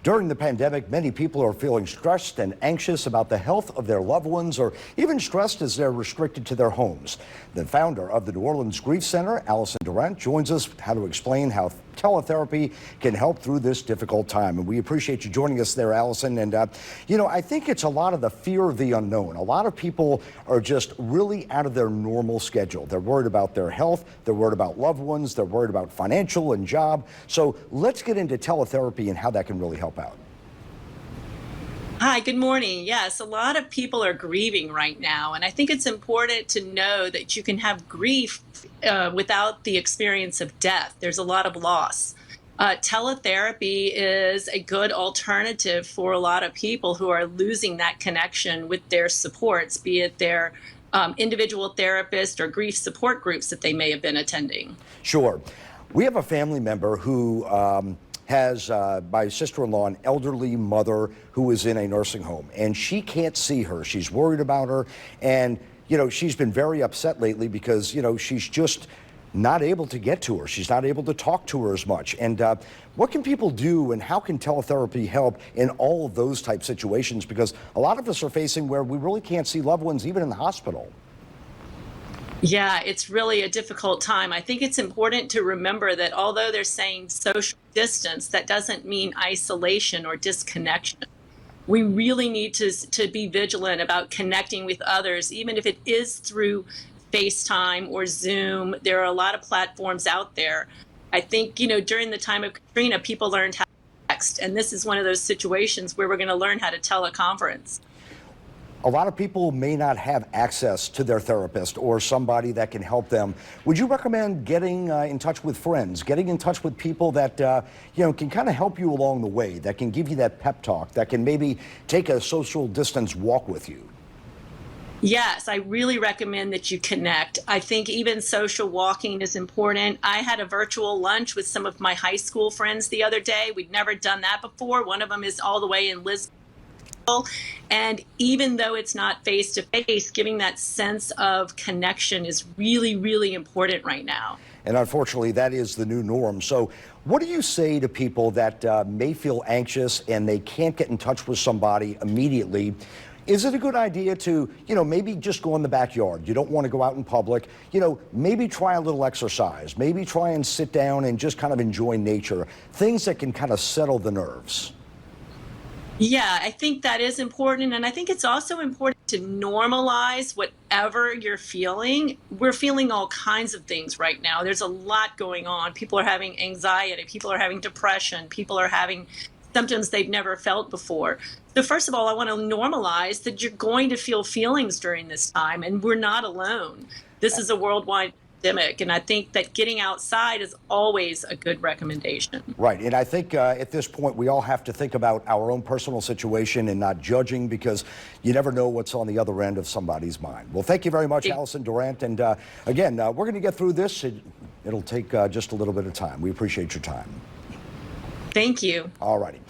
During the pandemic, many people are feeling stressed and anxious about the health of their loved ones, or even stressed as they're restricted to their homes. The founder of the New Orleans Grief Center, Allison Durant, joins us how to explain how teletherapy can help through this difficult time. And we appreciate you joining us there, Allison. And, I think it's a lot of the fear of the unknown. A lot of people are just really out of their normal schedule. They're worried about their health. They're worried about loved ones. They're worried about financial and job. So let's get into teletherapy and how that can really help out. Hi, good morning. Yes, a lot of people are grieving right now, and I think it's important to know that you can have grief without the experience of death. There's a lot of loss. Teletherapy is a good alternative for a lot of people who are losing that connection with their supports, be it their individual therapist or grief support groups that they may have been attending. Sure. We have a family member who has my sister-in-law, an elderly mother who is in a nursing home, and she can't see her. She's worried about her, and she's been very upset lately because she's just not able to get to her. She's not able to talk to her as much. And what can people do, and how can teletherapy help in all of those type situations? Because a lot of us are facing where we really can't see loved ones even in the hospital. Yeah, it's really a difficult time. I think it's important to remember that although they're saying social distance, that doesn't mean isolation or disconnection. We really need to be vigilant about connecting with others, even if it is through FaceTime or Zoom. There are a lot of platforms out there. I think, during the time of Katrina, people learned how to text, and this is one of those situations where we're going to learn how to teleconference. A lot of people may not have access to their therapist or somebody that can help them. Would you recommend getting in touch with friends, getting in touch with people that can kind of help you along the way, that can give you that pep talk, that can maybe take a social distance walk with you? Yes, I really recommend that you connect. I think even social walking is important. I had a virtual lunch with some of my high school friends the other day. We'd never done that before. One of them is all the way in Lisbon. And even though it's not face to face, giving that sense of connection is really, really important right now. And unfortunately, that is the new norm. So what do you say to people that may feel anxious and they can't get in touch with somebody immediately? Is it a good idea to, maybe just go in the backyard? You don't want to go out in public. Maybe try a little exercise. Maybe try and sit down and just kind of enjoy nature. Things that can kind of settle the nerves. Yeah, I think that is important. And I think it's also important to normalize whatever you're feeling. We're feeling all kinds of things right now. There's a lot going on. People are having anxiety. People are having depression. People are having symptoms they've never felt before. So first of all, I want to normalize that you're going to feel feelings during this time, and we're not alone. This is a worldwide pandemic, and I think that getting outside is always a good recommendation. Right, and I think at this point we all have to think about our own personal situation and not judging, because you never know what's on the other end of somebody's mind. Well, thank you very much, Allison Durant, and again, we're going to get through this. It'll take just a little bit of time. We appreciate your time. Thank you. All righty.